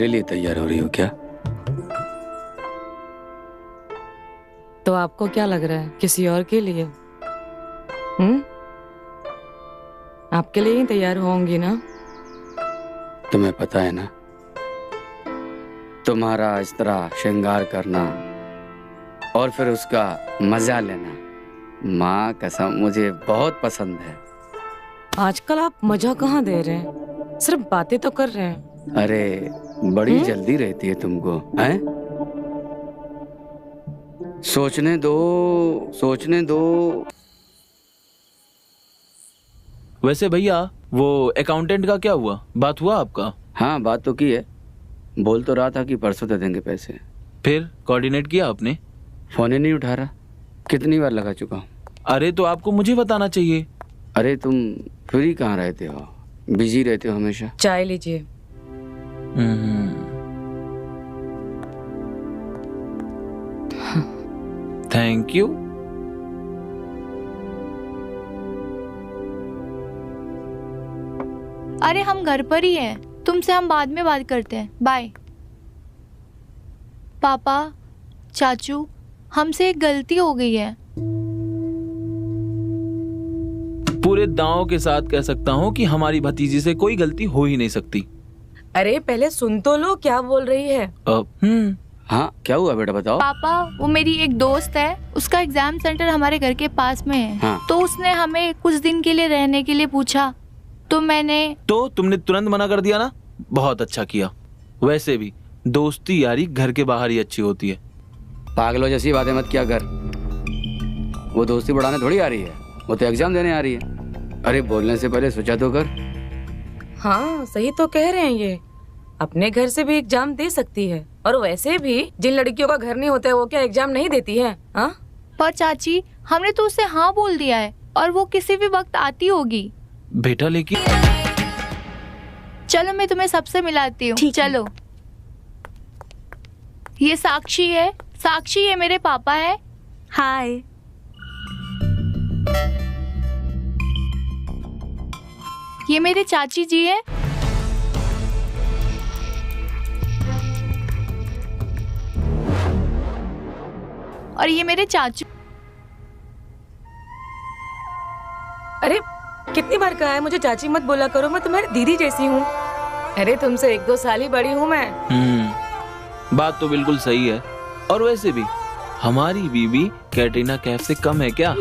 मेरे लिए तैयार हो रही हो क्या? तो आपको क्या लग रहा है, किसी और के लिए? आपके लिए ही तैयार होंगी ना? तुम्हें पता है ना, तुम्हारा इस तरह श्रृंगार करना और फिर उसका मजा लेना, माँ कसम मुझे बहुत पसंद है। आजकल आप मजा कहाँ दे रहे हैं, सिर्फ बातें तो कर रहे हैं। अरे बड़ी जल्दी रहती है तुमको, हैं? सोचने दो, सोचने दो। वैसे भैया, वो अकाउंटेंट का क्या हुआ? बात हुआ आपका? हाँ बात तो की है, बोल तो रहा था कि परसों दे देंगे पैसे। फिर कोऑर्डिनेट किया आपने? फोन ही नहीं उठा रहा, कितनी बार लगा चुका हूँ। अरे तो आपको मुझे बताना चाहिए। अरे तुम फ्री कहाँ रहते हो, बिजी रहते हो हमेशा। चाय लीजिए। Thank you. अरे हम घर पर ही हैं, तुमसे हम बाद में बात करते हैं, बाय। पापा, चाचू, हमसे एक गलती हो गई है। पूरे दांव के साथ कह सकता हूँ कि हमारी भतीजी से कोई गलती हो ही नहीं सकती। अरे पहले सुन तो लो क्या बोल रही है। हाँ क्या हुआ बेटा, बताओ। पापा, वो मेरी एक दोस्त है, उसका एग्जाम सेंटर हमारे घर के पास में है। हाँ। तो उसने हमें कुछ दिन के लिए रहने के लिए पूछा, तो तुमने तुरंत मना कर दिया ना? बहुत अच्छा किया। वैसे भी दोस्ती यारी घर के बाहर ही अच्छी होती है। पागलों जैसी बातें मत किया कर, वो दोस्ती बढ़ाने थोड़ी आ रही है, वो तो एग्जाम देने आ रही है। अरे बोलने से पहले सोचा तो कर। हाँ सही तो कह रहे हैं, ये अपने घर से भी एग्जाम दे सकती है। और वैसे भी जिन लड़कियों का घर नहीं होता है वो क्या एग्जाम नहीं देती है? हाँ पर चाची, हमने तो उसे हाँ बोल दिया है और वो किसी भी वक्त आती होगी। बेटा लेकिन चलो मैं तुम्हें सबसे मिलाती हूँ, चलो। ये साक्षी है, साक्षी ये मेरे पापा है। हाय। ये मेरे चाची जी है। और ये मेरे चाचू। अरे कितनी बार कहा है मुझे चाची मत बोला करो, मैं तुम्हारी दीदी जैसी हूँ। अरे तुमसे 1-2 साल ही बड़ी हूँ मैं। बात तो बिल्कुल सही है। और वैसे भी हमारी बीबी कैटरीना कैफ से कम है क्या?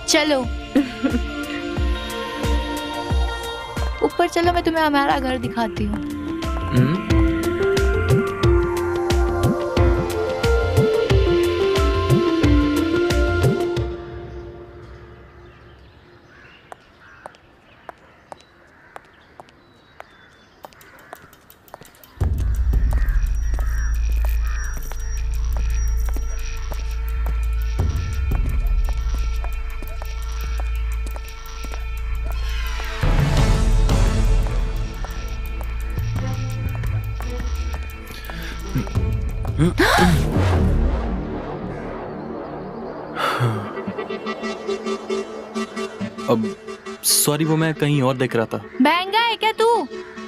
चलो ऊपर चलो, मैं तुम्हें हमारा घर दिखाती हूँ। अब सॉरी, वो मैं कहीं और देख रहा था। महंगा है क्या तू?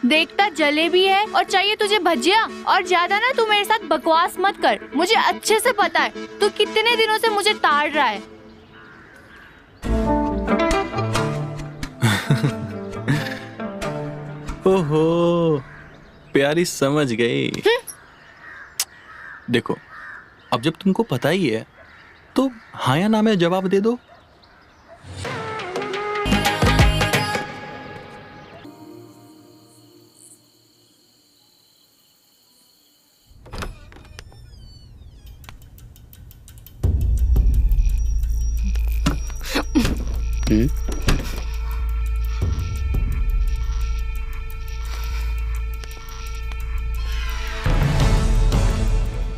देखता जलेबी है और चाहिए तुझे भजिया। और ज्यादा ना तू मेरे साथ बकवास मत कर, मुझे अच्छे से पता है तू कितने दिनों से मुझे ताड़ रहा है। ओहो, प्यारी समझ गई। देखो, अब जब तुमको पता ही है तो हाँ या ना में जवाब दे दो।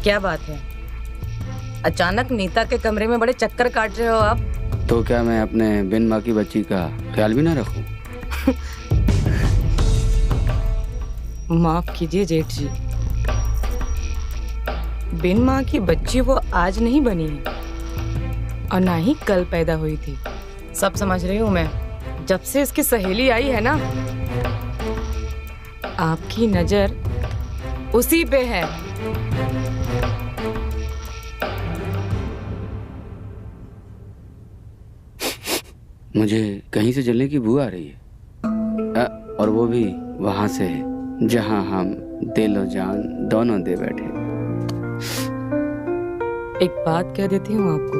क्या बात है? अचानक नीता के कमरे में बड़े चक्कर काट रहे हो आप। तो क्या मैं अपने बिन माँ की बच्ची का ख्याल भी ना रखूं? माफ कीजिए जेठ जी, बिन माँ की बच्ची वो आज नहीं बनी है और ना ही कल पैदा हुई थी। सब समझ रही हूँ मैं। जब से इसकी सहेली आई है ना, आपकी नजर उसी पे है। मुझे कहीं से जलने की बू आ रही है, और वो भी वहां से जहां हम दिल और जान दोनों दे बैठे। एक बात कह देती हूँ आपको,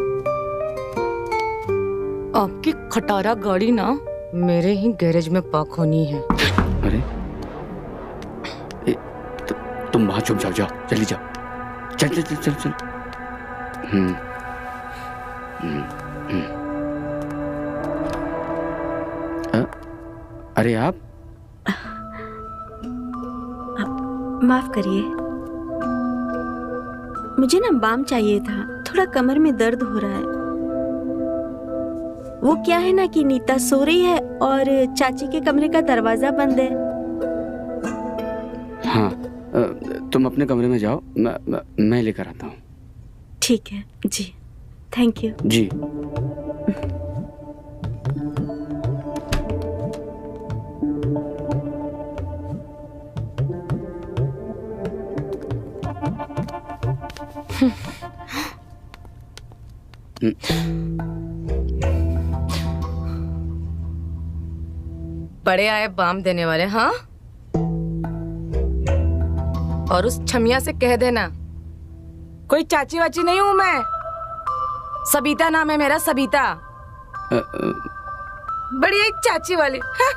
आपकी खटारा गाड़ी ना मेरे ही गैरेज में पार्क होनी है। अरे तुम वहां चुप जाओ, जाओ जल्दी जाओ, चल चल चल चल चल। अरे आप माफ करिए, मुझे ना बाम चाहिए था, थोड़ा कमर में दर्द हो रहा है। वो क्या है ना कि नीता सो रही है और चाची के कमरे का दरवाजा बंद है। हाँ, तुम अपने कमरे में जाओ, मैं लेकर आता हूँ। ठीक है जी, थैंक यू जी। बड़े आए बाम देने वाले। हाँ, और उस छमिया से कह देना कोई चाची वाची नहीं हूं मैं, सबिता नाम है मेरा, सबिता। बड़ी एक चाची वाली। हाँ?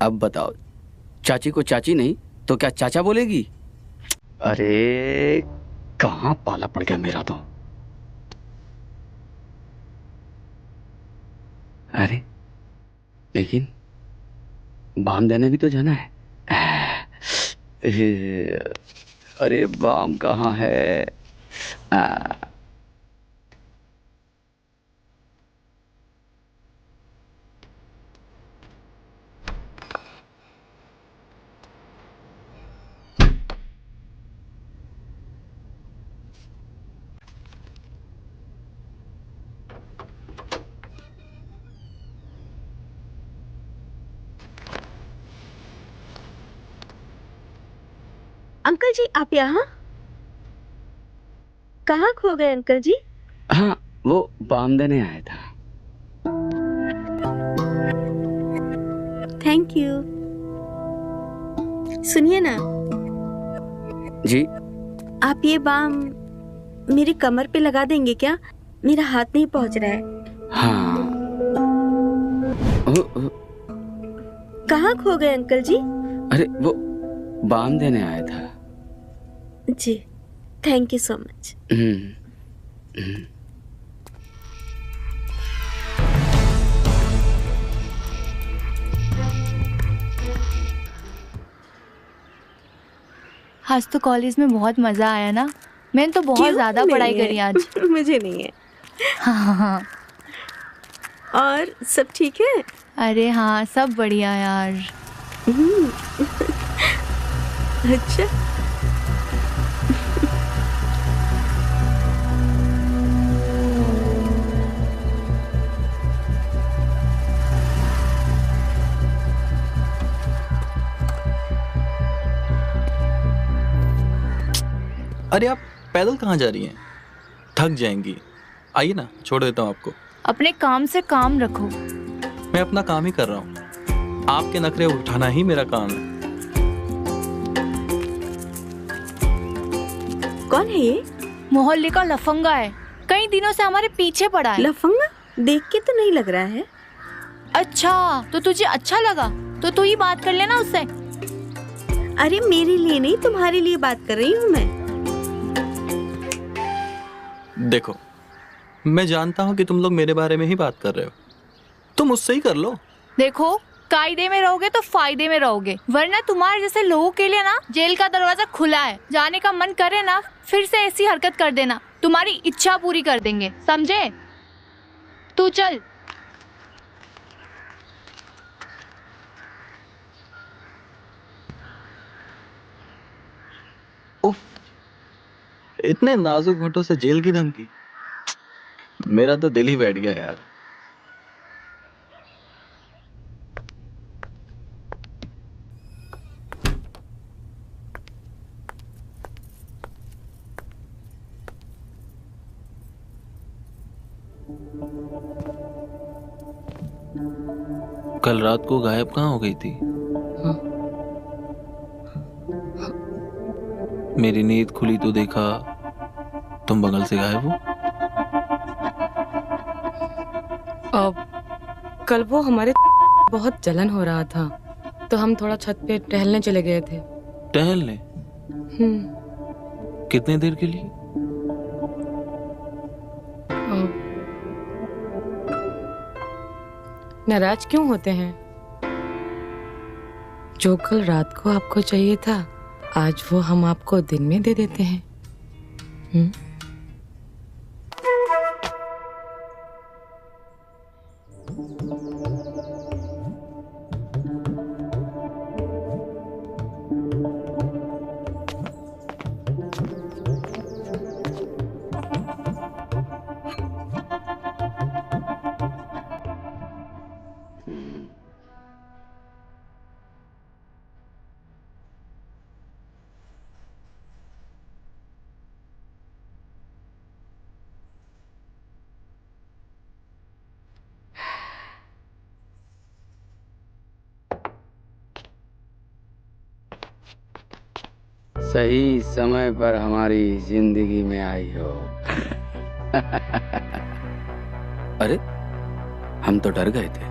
अब बताओ, चाची को चाची नहीं तो क्या चाचा बोलेगी? अरे कहाँ पाला पड़ गया मेरा तो। अरे लेकिन बाम देने भी तो जाना है। अरे बाम कहाँ है? अंकल जी, आप यहाँ कहाँ खो गए अंकल जी? हाँ, वो बाम देने आया था। Thank you. सुनिए ना जी। आप ये बाम मेरी कमर पे लगा देंगे क्या? मेरा हाथ नहीं पहुंच रहा है। हाँ। कहाँ खो गए अंकल जी? अरे वो बाम देने आया था। जी, थैंक यू सो मच। आज तो कॉलेज में बहुत मजा आया ना। मैंने तो बहुत ज्यादा पढ़ाई करी आज। मुझे नहीं है। हाँ। और सब ठीक है? अरे हाँ, सब बढ़िया यार। अच्छा। अरे आप पैदल कहाँ जा रही हैं? थक जाएंगी। आइए ना, छोड़ देता हूँ आपको। अपने काम से काम रखो। मैं अपना काम ही कर रहा हूँ, आपके नखरे उठाना ही मेरा काम है। कौन है ये? मोहल्ले का लफंगा है, कई दिनों से हमारे पीछे पड़ा है। लफंगा? देख के तो नहीं लग रहा है। अच्छा, तो तुझे अच्छा लगा तो तू ही बात कर लेना उससे। अरे मेरे लिए नहीं, तुम्हारे लिए बात कर रही हूँ मैं। देखो, मैं जानता हूँ कि तुम लोग मेरे बारे में ही बात कर रहे हो, तुम मुझसे ही कर लो। देखो, कायदे में रहोगे तो फायदे में रहोगे, वरना तुम्हारे जैसे लोगों के लिए ना जेल का दरवाजा खुला है। जाने का मन करे ना फिर से ऐसी हरकत कर देना, तुम्हारी इच्छा पूरी कर देंगे, समझे? तू चल। उफ, इतने नाजुक होठों से जेल की धमकी, मेरा तो दिल ही बैठ गया यार। कल रात को गायब कहाँ हो गई थी? मेरी नींद खुली तो देखा तुम बगल से गायब हो। अब कल वो हमारे बहुत जलन हो रहा था तो हम थोड़ा छत पे टहलने चले गए थे। टहलने? हम्म। कितने देर के लिए? नाराज क्यों होते हैं? जो कल रात को आपको चाहिए था आज वो हम आपको दिन में दे देते हैं। सही समय पर हमारी जिंदगी में आई हो। अरे हम तो डर गए थे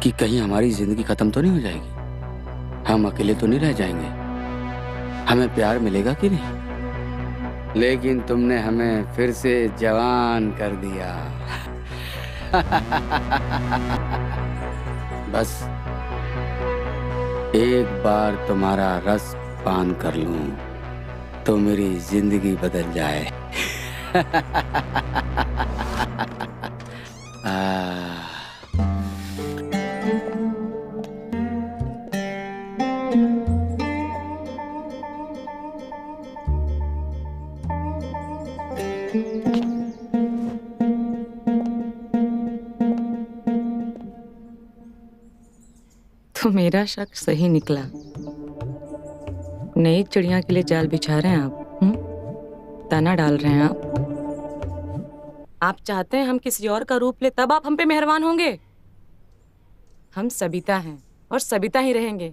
कि कहीं हमारी जिंदगी खत्म तो नहीं हो जाएगी, हम अकेले तो नहीं रह जाएंगे, हमें प्यार मिलेगा कि नहीं। लेकिन तुमने हमें फिर से जवान कर दिया। बस एक बार तुम्हारा रस पान कर लूं तो मेरी जिंदगी बदल जाए। तो मेरा शक सही निकला। नई चिड़िया के लिए जाल बिछा रहे हैं आप। दाना डाल रहे हैं आप चाहते हैं हम किसी और का रूप ले तब आप हम पे मेहरबान होंगे। हम सबिता हैं और सबिता ही रहेंगे।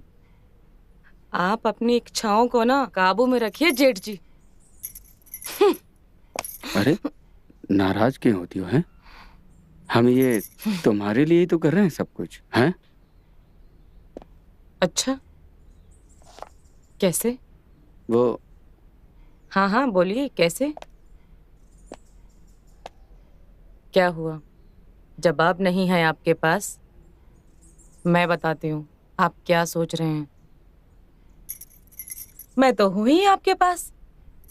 आप अपनी इच्छाओं को ना काबू में रखिए जेठ जी। अरे नाराज क्यों होती हो हैं? हम ये तुम्हारे लिए ही तो कर रहे हैं सब कुछ, हैं? अच्छा कैसे? वो हाँ हाँ बोलिए कैसे? क्या हुआ? जवाब नहीं है आपके पास? मैं बताती हूँ आप क्या सोच रहे हैं। मैं तो हूं ही आपके पास,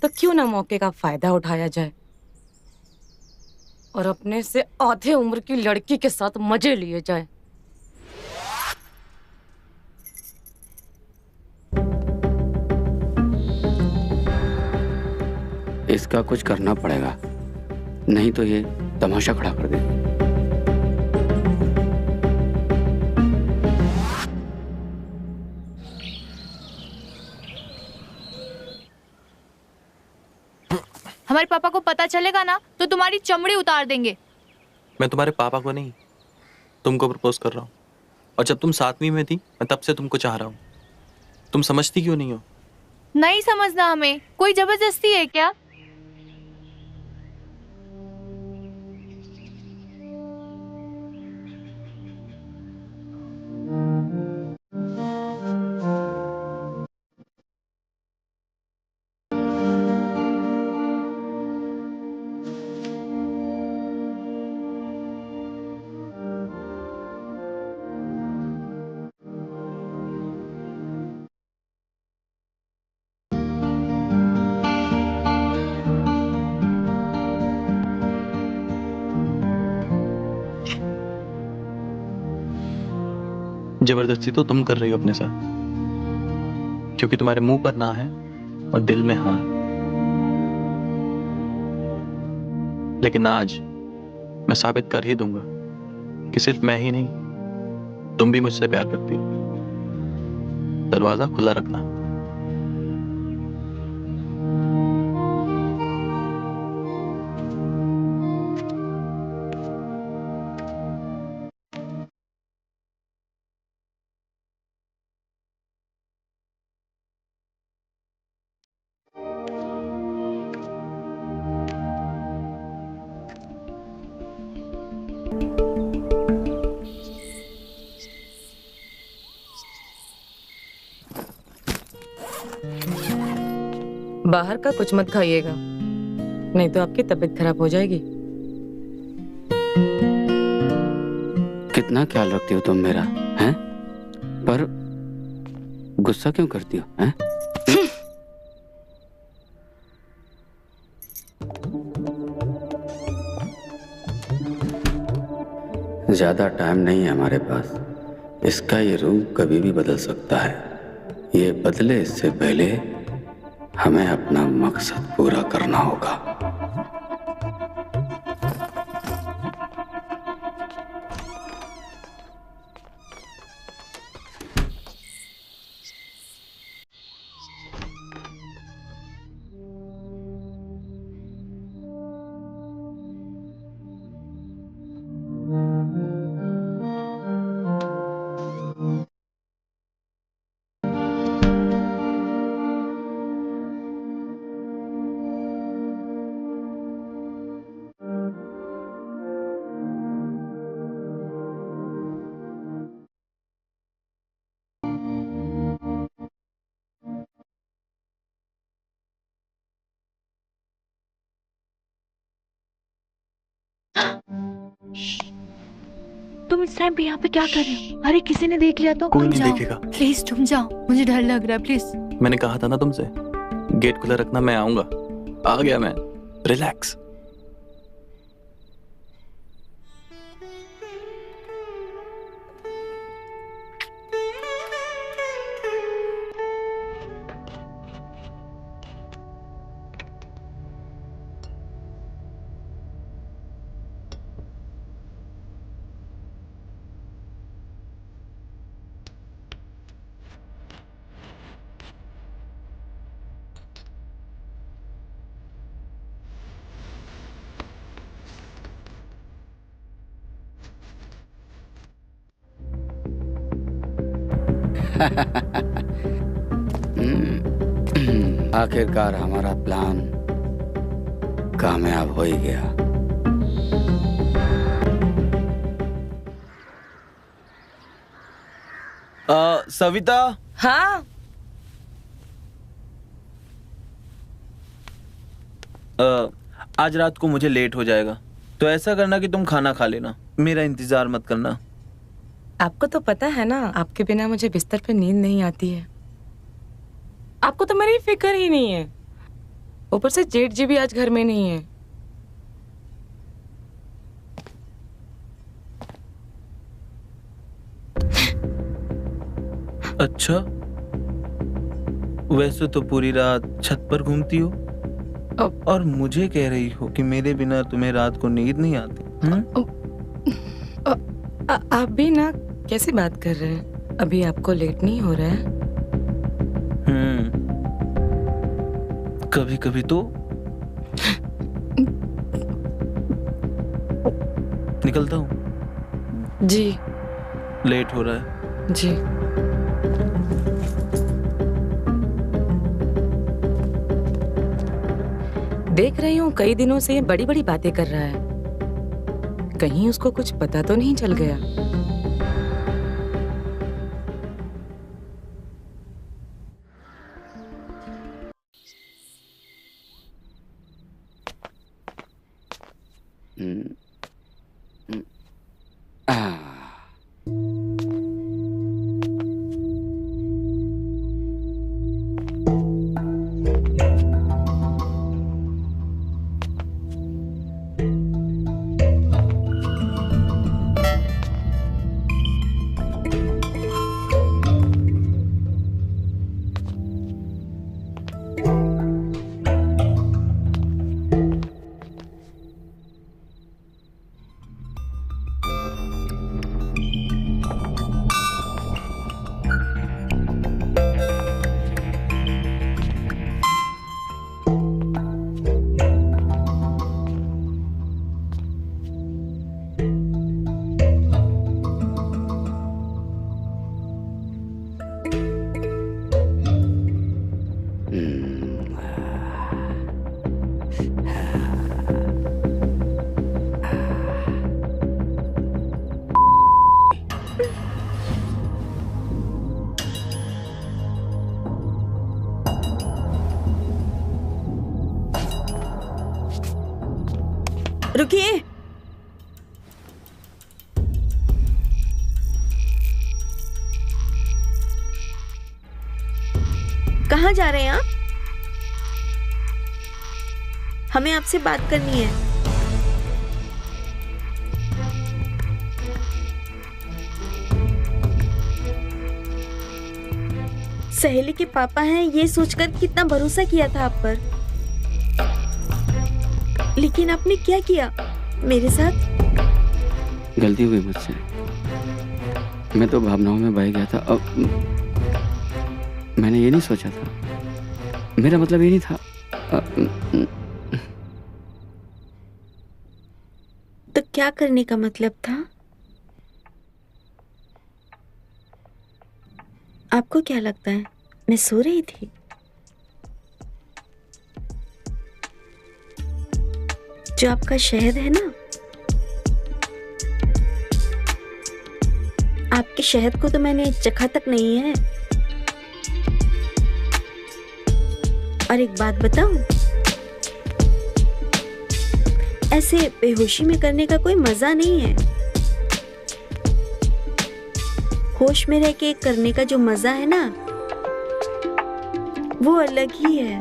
तो क्यों ना मौके का फायदा उठाया जाए और अपने से आधे उम्र की लड़की के साथ मजे लिए जाए। इसका कुछ करना पड़ेगा, नहीं तो ये तमाशा खड़ा कर देगी। हमारे पापा को पता चलेगा ना तो तुम्हारी चमड़ी उतार देंगे। मैं तुम्हारे पापा को नहीं, तुमको प्रपोज कर रहा हूँ। और जब तुम 7वीं में थी मैं तब से तुमको चाह रहा हूँ। तुम समझती क्यों नहीं हो? नहीं समझना हमें, कोई जबरदस्ती है क्या? जबरदस्ती तो तुम कर रही हो अपने साथ, क्योंकि तुम्हारे मुंह पर ना है और दिल में हाँ है। लेकिन आज मैं साबित कर ही दूंगा कि सिर्फ मैं ही नहीं, तुम भी मुझसे प्यार करती हो। दरवाजा खुला रखना। बाहर का कुछ मत खाइएगा, नहीं तो आपकी तबीयत खराब हो जाएगी। कितना ख्याल रखती हो तुम मेरा, हैं? पर गुस्सा क्यों करती हो, हैं? ज्यादा टाइम नहीं है हमारे पास। इसका ये रूप कभी भी बदल सकता है। ये बदले इससे पहले हमें अपना मकसद पूरा करना होगा। तुम इस टाइम पे यहाँ पे क्या कर रहे हो? अरे किसी ने देख लिया तो? कोई तुम नहीं जाओ। देखेगा। प्लीज तुम जाओ, मुझे डर लग रहा है, प्लीज। मैंने कहा था ना तुमसे, गेट खुला रखना, मैं आऊंगा। आ गया मैं। रिलैक्स। आखिरकार हमारा प्लान कामयाब हो ही गया। सविता, हाँ, आज रात को मुझे लेट हो जाएगा, तो ऐसा करना कि तुम खाना खा लेना, मेरा इंतजार मत करना। आपको तो पता है ना, आपके बिना मुझे बिस्तर पे नींद नहीं आती है। आपको तो मेरी फिक्र ही नहीं है। ऊपर से जेठ जी भी आज घर में नहीं है। अच्छा, वैसे तो पूरी रात छत पर घूमती हो और मुझे कह रही हो कि मेरे बिना तुम्हें रात को नींद नहीं आती। आप भी ना कैसी बात कर रहे हैं? अभी आपको लेट नहीं हो रहा है? कभी कभी तो। निकलता हूँ। जी। लेट हो रहा है। जी। देख रही हूँ कई दिनों से ये बड़ी बड़ी बातें कर रहा है। कहीं उसको कुछ पता तो नहीं चल गया? रुकिए। कहाँ जा रहे हैं आप? हमें आपसे बात करनी है। सहेली के पापा हैं ये सोचकर कितना भरोसा किया था आप पर, लेकिन आपने क्या किया मेरे साथ? गलती हुई मुझसे, मैं तो भावनाओं में बह गया था। अब मैंने ये नहीं सोचा था, मेरा मतलब ये नहीं था। तो क्या करने का मतलब था? आपको क्या लगता है मैं सो रही थी? जो आपका शहद है ना, आपके शहद को तो मैंने चखा तक नहीं है। और एक बात बताऊं, ऐसे बेहोशी में करने का कोई मजा नहीं है। होश में रह के करने का जो मजा है ना, वो अलग ही है।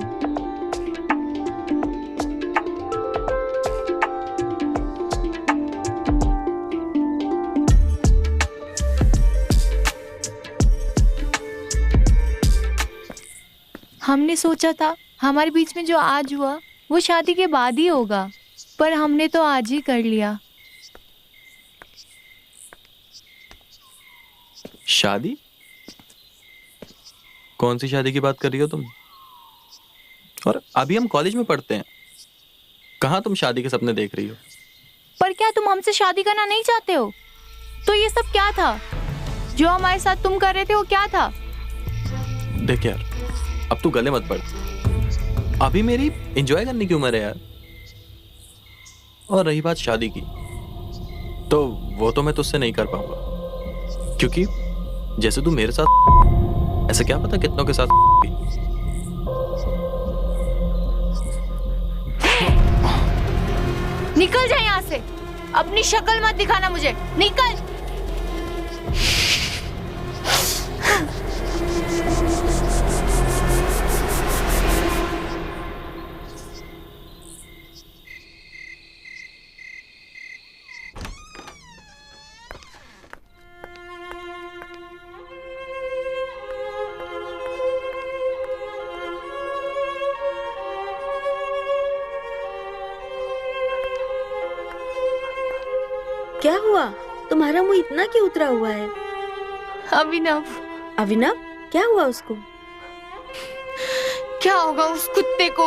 हमने सोचा था हमारे बीच में जो आज हुआ वो शादी के बाद ही होगा, पर हमने तो आज ही कर लिया। शादी? कौन सी शादी की बात कर रही हो तुम? और अभी हम कॉलेज में पढ़ते हैं, कहाँ तुम शादी के सपने देख रही हो? पर क्या तुम हमसे शादी करना नहीं चाहते हो? तो ये सब क्या था जो हमारे साथ तुम कर रहे थे, वो क्या था? देख यार, अब तू गले मत पड़। अभी मेरी एंजॉय करने की उम्र है यार। और रही बात शादी की, तो वो तो मैं तुझसे नहीं कर पाऊंगा, क्योंकि जैसे तू मेरे साथ, ऐसे क्या पता कितनों के साथ। निकल जा यहाँ से, अपनी शक्ल मत दिखाना मुझे, निकल। क्या हुआ? तुम्हारा मुंह इतना क्यों उतरा हुआ है? अभिनव। अभिनव? क्या हुआ उसको? क्या होगा उस कुत्ते को?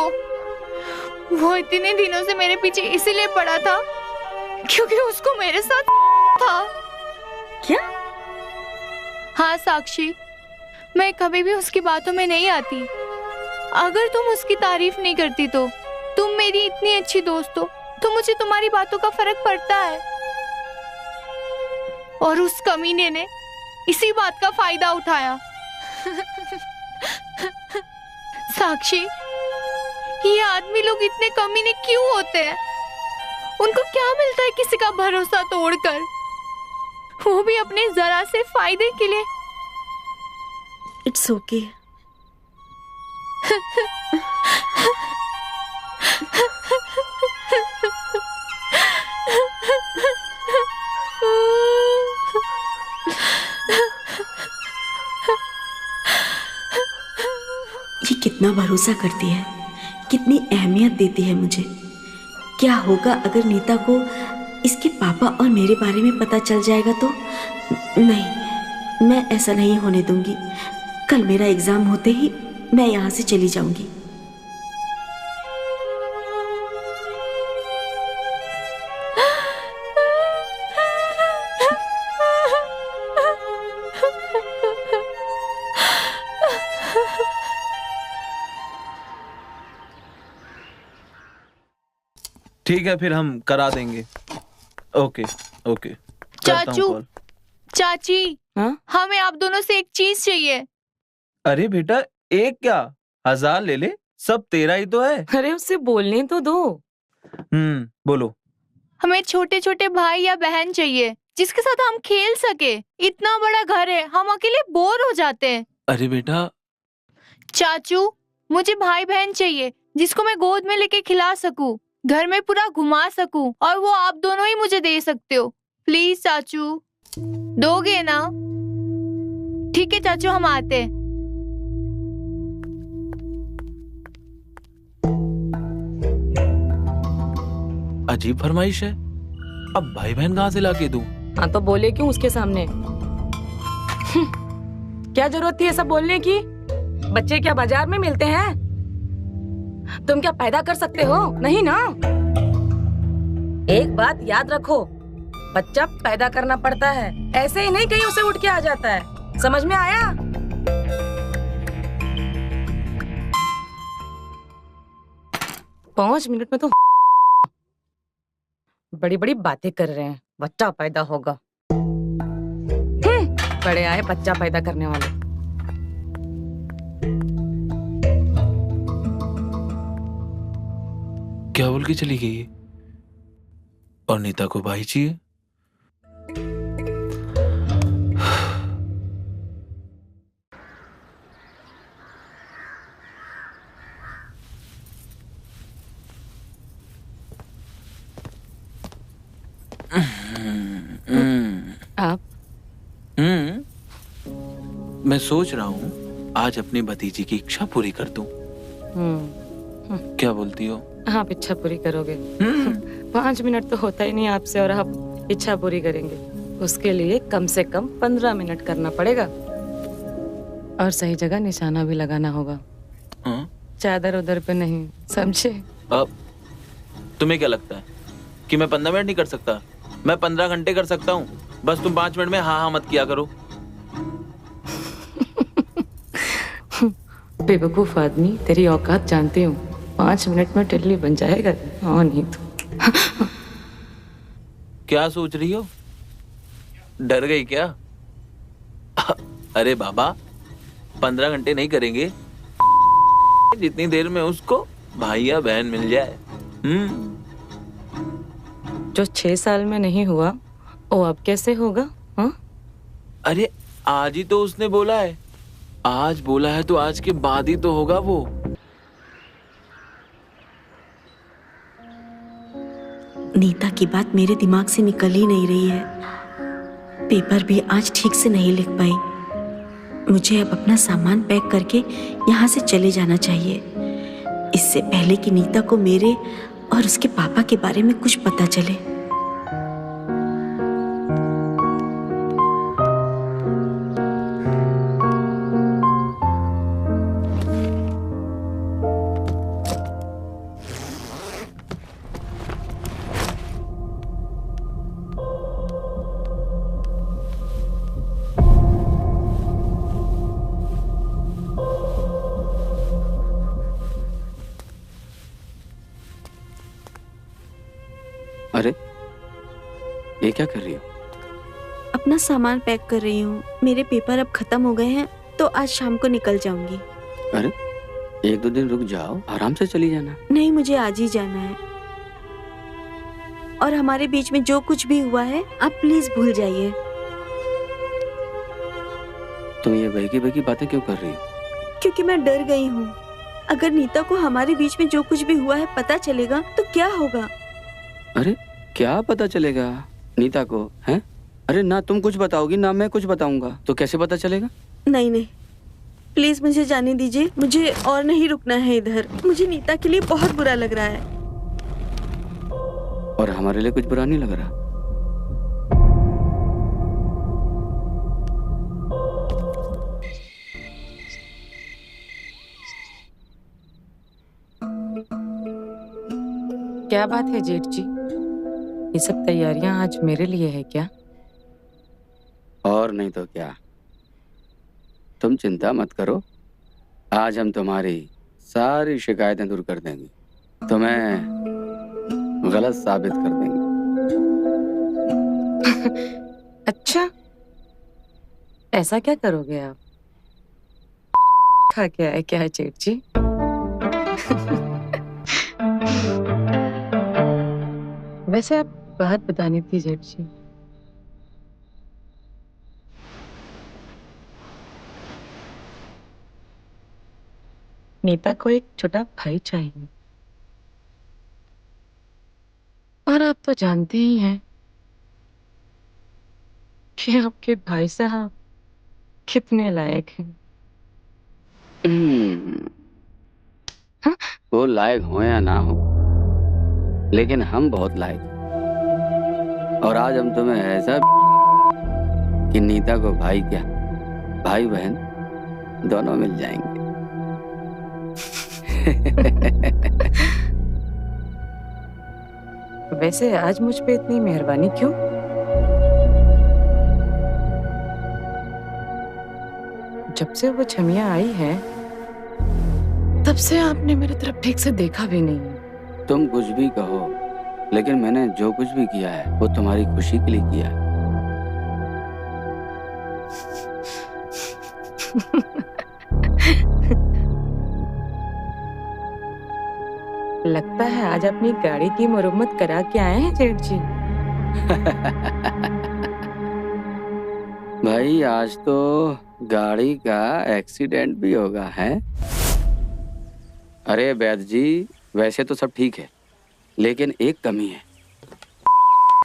वो इतने दिनों से मेरे पीछे इसीलिए पड़ा था क्योंकि उसको मेरे साथ था। क्या? हाँ साक्षी, मैं कभी भी उसकी बातों में नहीं आती। अगर तुम उसकी तारीफ नहीं करती तो तुम मेरी इतनी अच्छी दोस्त हो, तो मुझे तुम्हारी बातों का फर्क पड़ता है। और उस कमीने ने इसी बात का फायदा उठाया। साक्षी, ये आदमी लोग इतने कमीने क्यों होते हैं? उनको क्या मिलता है किसी का भरोसा तोड़कर, वो भी अपने जरा से फायदे के लिए। It's okay. ये कितना भरोसा करती है, कितनी अहमियत देती है मुझे। क्या होगा अगर नीता को इसके पापा और मेरे बारे में पता चल जाएगा तो? नहीं, मैं ऐसा नहीं होने दूंगी। कल मेरा एग्जाम होते ही मैं यहाँ से चली जाऊंगी। ठीक है, फिर हम करा देंगे। ओके ओके, करता हूं चाचू, कॉल। चाची, हाँ? हमें आप दोनों से एक चीज चाहिए। अरे बेटा, एक क्या 1000 ले ले, सब तेरा ही तो है। अरे उससे बोलने तो दो। बोलो। हमें छोटे छोटे भाई या बहन चाहिए जिसके साथ हम खेल सके। इतना बड़ा घर है, हम अकेले बोर हो जाते हैं। अरे बेटा, चाचू, मुझे भाई बहन चाहिए जिसको मैं गोद में लेके खिला सकूं, घर में पूरा घुमा सकूं, और वो आप दोनों ही मुझे दे सकते हो। प्लीज चाचू, दोगे ना? ठीक है चाचू, हम आते हैं। अजीब फरमाइश है। अब भाई बहन कहाँ से लाके दूं? हाँ तो बोले क्यों उसके सामने? क्या जरूरत थी ये सब बोलने की? बच्चे क्या बाजार में मिलते हैं? तुम क्या पैदा कर सकते हो? नहीं ना। एक बात याद रखो, बच्चा पैदा करना पड़ता है, ऐसे ही नहीं कहीं उसे उठ के आ जाता है। समझ में आया? पांच मिनट में तो बड़ी बड़ी बातें कर रहे हैं, बच्चा पैदा होगा। बड़े आए बच्चा पैदा करने वाले। क्या बोल के चली गई? और नीता को भाई चाहिए? आप? मैं सोच रहा हूँ आज अपनी भतीजी की इच्छा पूरी कर दूं। क्या बोलती हो? आप इच्छा पूरी करोगे? 5 मिनट तो होता ही नहीं आपसे, और आप इच्छा पूरी करेंगे? उसके लिए कम से कम 15 मिनट करना पड़ेगा, और सही जगह निशाना भी लगाना होगा। चादर उधर पे नहीं, समझे? अब तुम्हें क्या लगता है कि मैं 15 मिनट नहीं कर सकता? मैं 15 घंटे कर सकता हूँ। बस तुम 5 मिनट में हाँ हाँ मत किया करो। बेवकूफ आदमी, तेरी औकात जानती हूँ। 5 मिनट में टिल्ली बन जाएगा, और नहीं तो। क्या सोच रही हो? डर गई क्या? अरे बाबा, 15 घंटे नहीं करेंगे, जितनी देर में उसको भाई या बहन मिल जाए। जो 6 साल में नहीं हुआ वो अब कैसे होगा? हाँ? अरे आज ही तो उसने बोला है। आज बोला है तो आज के बाद ही तो होगा वो। नीता की बात मेरे दिमाग से निकल ही नहीं रही है। पेपर भी आज ठीक से नहीं लिख पाई। मुझे अब अपना सामान पैक करके यहाँ से चले जाना चाहिए, इससे पहले कि नीता को मेरे और उसके पापा के बारे में कुछ पता चले। अरे ये क्या कर रही हो? अपना सामान पैक कर रही हूँ। मेरे पेपर अब खत्म हो गए हैं तो आज शाम को निकल जाऊंगी। अरे 1-2 दिन रुक जाओ, आराम से चली जाना। नहीं, मुझे आज ही जाना है, और हमारे बीच में जो कुछ भी हुआ है आप प्लीज भूल जाइए। तुम ये बहकी बातें क्यों कर रही हो? क्योंकि मैं डर गई हूँ। अगर नीता को हमारे बीच में जो कुछ भी हुआ है पता चलेगा तो क्या होगा? अरे क्या पता चलेगा नीता को? हैं? अरे ना तुम कुछ बताओगी ना मैं कुछ बताऊंगा, तो कैसे पता चलेगा? नहीं नहीं, प्लीज मुझे जाने दीजिए। मुझे और नहीं रुकना है इधर। मुझे नीता के लिए बहुत बुरा लग रहा है। और हमारे लिए कुछ बुरा नहीं लग रहा? क्या बात है जेठ जी, ये सब तैयारियां आज मेरे लिए है क्या? और नहीं तो क्या। तुम चिंता मत करो, आज हम तुम्हारी सारी शिकायतें दूर कर देंगे, तुम्हें गलत साबित कर देंगे। अच्छा, ऐसा क्या करोगे आप? खा क्या है क्या जेठ जी? वैसे आप बात बतानी थी जेठ जी। नीता को एक छोटा भाई चाहिए, और आप तो जानते ही हैं कि आपके भाई साहब कितने लायक हैं। हाँ? वो लायक हो या ना हो, लेकिन हम बहुत लायक हैं। और आज हम तुम्हें ऐसा कि नीता को भाई क्या, भाई बहन दोनों मिल जाएंगे। वैसे आज मुझ पे इतनी मेहरबानी क्यों? जब से वो छमिया आई है तब से आपने मेरी तरफ ठीक से देखा भी नहीं। तुम कुछ भी कहो, लेकिन मैंने जो कुछ भी किया है वो तुम्हारी खुशी के लिए किया है। लगता है आज अपनी गाड़ी की मरम्मत करा के आए हैं जेठ जी। भाई आज तो गाड़ी का एक्सीडेंट भी होगा है। अरे वैद्य जी, वैसे तो सब ठीक है, लेकिन एक कमी है,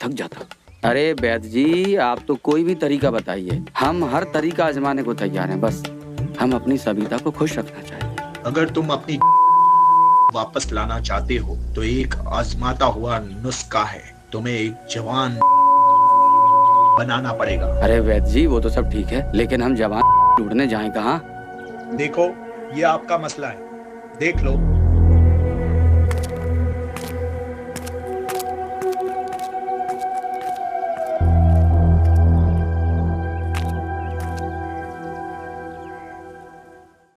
थक जाता। अरे वैद्य जी, आप तो कोई भी तरीका बताइए, हम हर तरीका आजमाने को तैयार हैं। बस हम अपनी सविता को खुश रखना चाहते। अगर तुम अपनी वापस लाना चाहते हो तो एक आजमाता हुआ नुस्खा है, तुम्हें एक जवान बनाना पड़ेगा। अरे वैद्य जी, वो तो सब ठीक है, लेकिन हम जवान ढूंढने जाएं कहाँ? देखो, ये आपका मसला है, देख लो